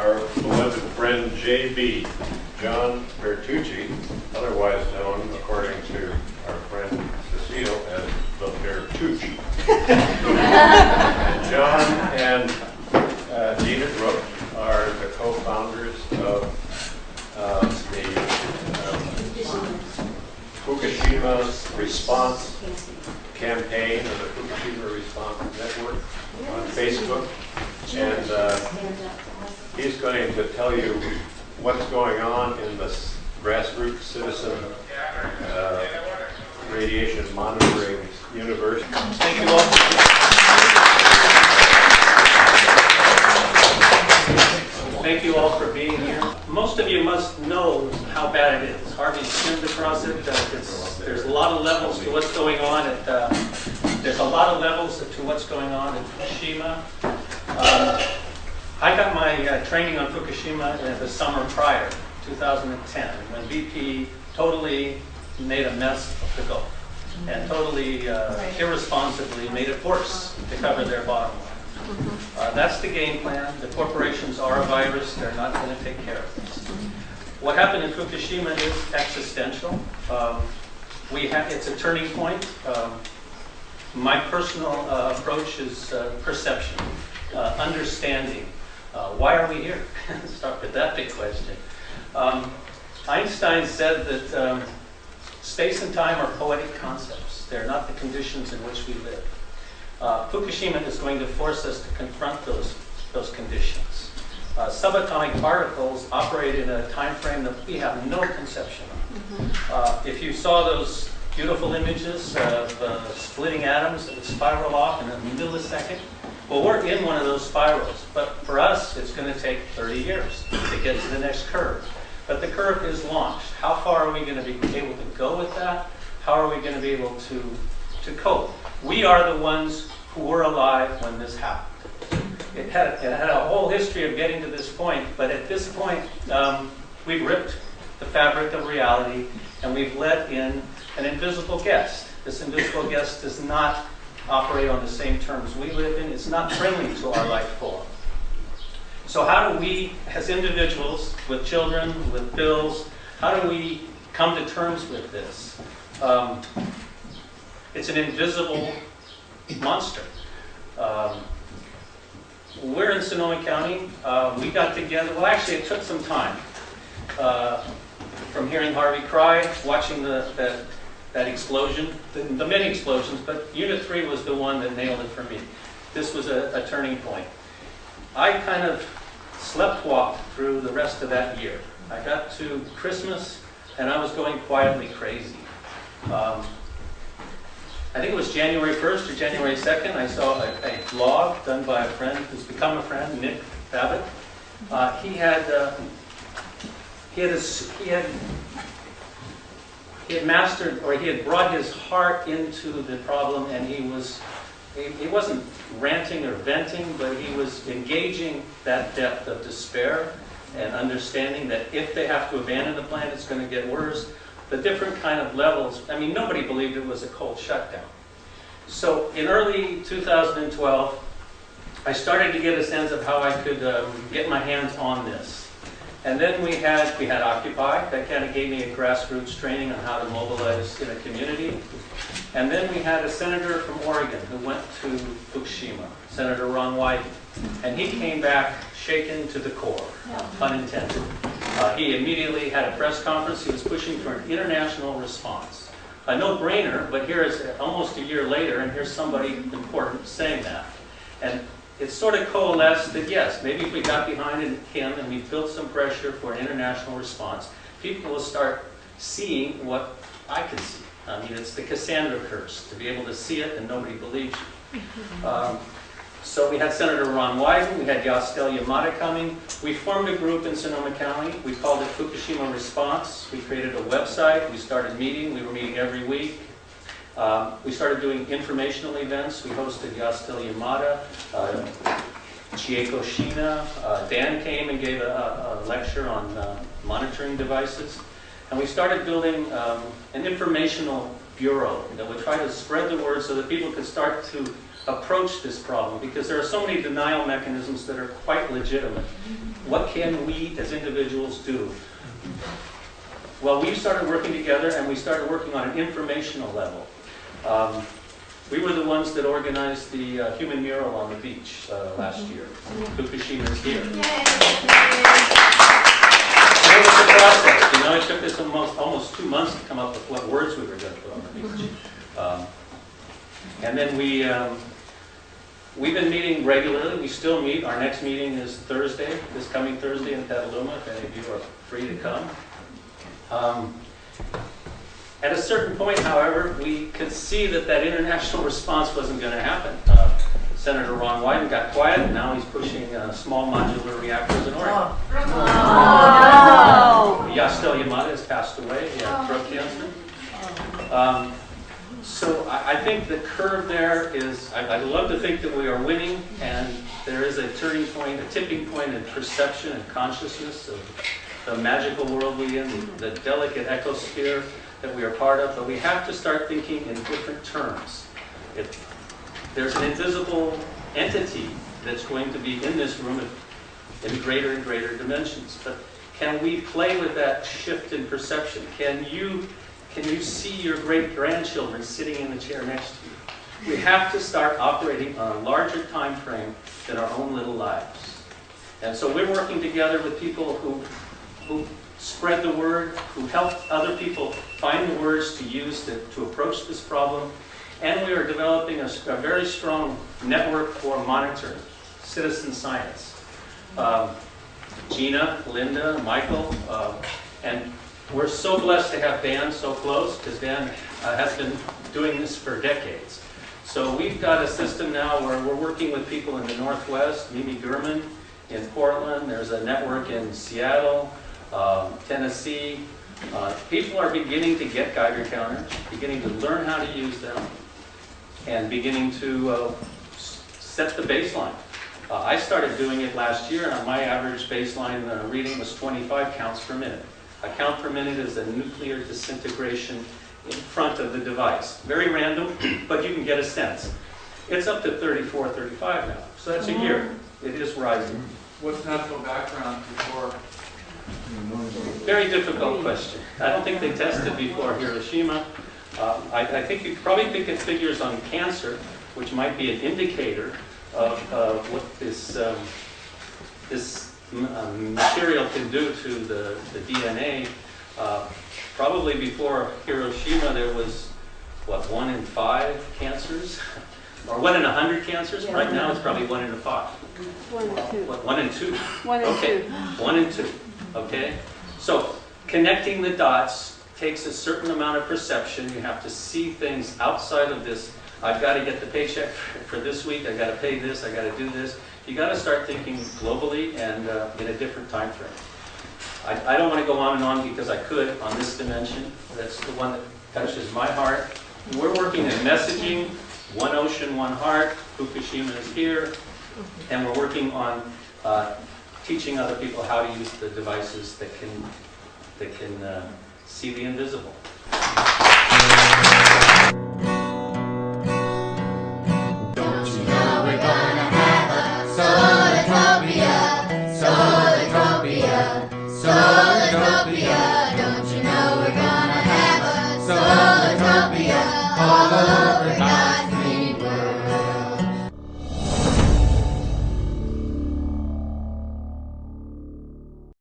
our beloved friend J.B., John Bertucci, otherwise known, according to our friend Cecile, as the Bertucci. And John and Dina Rook are the co-founders of the Fukushima Response Campaign, or the Fukushima Response Network on Facebook. And he's going to tell you what's going on in the grassroots citizen radiation monitoring universe. Thank you all. Thank you all for being here. Most of you must know how bad it is. Harvey's skimmed across it. There's a lot of levels to what's going on at Fukushima. I got my training on Fukushima in the summer prior, 2010, when BP totally made a mess of the Gulf and totally irresponsibly made it worse to cover their bottom line. That's the game plan. The corporations are a virus. They're not going to take care of this. What happened in Fukushima is existential. It's a turning point. My personal approach is perception, understanding. Why are we here? Start with that big question. Einstein said that space and time are poetic concepts. They're not the conditions in which we live. Fukushima is going to force us to confront those conditions. Subatomic particles operate in a time frame that we have no conception of. If you saw those beautiful images of splitting atoms that would spiral off in a millisecond, well, we're in one of those spirals. But for us, it's going to take 30 years to get to the next curve. But the curve is launched. How far are we going to be able to go with that? How are we going to be able to cope? We are the ones who were alive when this happened. It had a whole history of getting to this point, but at this point, we've ripped the fabric of reality, and we've let in an invisible guest. This invisible guest does not operate on the same terms we live in. It's not friendly to our life form. So how do we, as individuals, with children, with bills, how do we come to terms with this? It's an invisible monster. We're in Sonoma County. We got together. Well, actually, it took some time. From hearing Harvey cry, watching that explosion, the many explosions, but Unit 3 was the one that nailed it for me. This was a turning point. I kind of sleptwalked through the rest of that year. I got to Christmas, and I was going quietly crazy. I think it was January 1st or January 2nd, I saw a blog done by a friend who's become a friend, Nick Babbitt. He had mastered, or he had brought his heart into the problem, and he wasn't ranting or venting, but he was engaging that depth of despair and understanding that if they have to abandon the plant, it's going to get worse. The different kind of levels. I mean, nobody believed it was a cold shutdown. So in early 2012, I started to get a sense of how I could get my hands on this. And then we had Occupy. That kind of gave me a grassroots training on how to mobilize in a community. And then we had a senator from Oregon who went to Fukushima, Senator Ron Wyden. And he came back shaken to the core, pun intended. He immediately had a press conference. He was pushing for an international response. A no-brainer, but here is almost a year later, and here's somebody important saying that. And it sort of coalesced that, yes, maybe if we got behind him and we built some pressure for an international response, people will start seeing what I could see. I mean, it's the Cassandra curse, to be able to see it and nobody believes you. So we had Senator Ron Wyden, we had Yastel Yamada coming. We formed a group in Sonoma County. We called it Fukushima Response. We created a website. We started meeting. We were meeting every week. We started doing informational events. We hosted Yastel Yamada, Chieko Shina. Dan came and gave a lecture on monitoring devices. And we started building an informational bureau that would try to spread the word so that people could start to approach this problem, because there are so many denial mechanisms that are quite legitimate. What can we as individuals do? Well, we started working together, and we started working on an informational level. We were the ones that organized the human mural on the beach last year. Fukushima is here. And it was a process. You know, it took us almost 2 months to come up with what words we were going to put on the beach. And then we've been meeting regularly. We still meet. Our next meeting is Thursday, this coming Thursday in Petaluma, if any of you are free to come. At a certain point, however, we could see that international response wasn't going to happen. Senator Ron Wyden got quiet, and now he's pushing small modular reactors in Oregon. Yastel Yamada has passed away. He had throat cancer. So I think the curve there is, I'd love to think that we are winning, and there is a turning point, a tipping point in perception and consciousness of the magical world we're in, the delicate ecosphere that we are part of, but we have to start thinking in different terms. There's an invisible entity that's going to be in this room in greater and greater dimensions, but can we play with that shift in perception? Can you see your great-grandchildren sitting in the chair next to you? We have to start operating on a larger time frame than our own little lives. And so we're working together with people who spread the word, who help other people find the words to use to approach this problem. And we are developing a very strong network for monitoring citizen science. Gina, Linda, Michael, and we're so blessed to have Dan so close, because Dan has been doing this for decades. So we've got a system now where we're working with people in the Northwest, Mimi Gurman in Portland, there's a network in Seattle, Tennessee. People are beginning to get Geiger counters, beginning to learn how to use them, and beginning to set the baseline. I started doing it last year, and my average baseline reading was 25 counts per minute. A count per minute is a nuclear disintegration in front of the device. Very random, but you can get a sense. It's up to 34, 35 now, so that's a year. It is rising. What's national background before? Very difficult question. I don't think they tested before Hiroshima. I think you probably could get figures on cancer, which might be an indicator of what this material can do to the DNA. Probably before Hiroshima, there was, what, 1 in 5 cancers? Or 1 in 100 cancers? Yeah. Right now, it's probably 1 in 5. 1 in 2. What, 1 in 2? 1 in 2. Okay, 1 in 2. Okay? So, connecting the dots takes a certain amount of perception. You have to see things outside of this. I've got to get the paycheck for this week. I've got to pay this. I've got to do this. You got to start thinking globally and in a different time frame. I don't want to go on and on because I could on this dimension. That's the one that touches my heart. We're working in messaging, one ocean, one heart. Fukushima is here. And we're working on teaching other people how to use the devices that can see the invisible. Don't you know we're gonna have a solartopia, solartopia, solartopia. Don't you know we're gonna have a solartopia all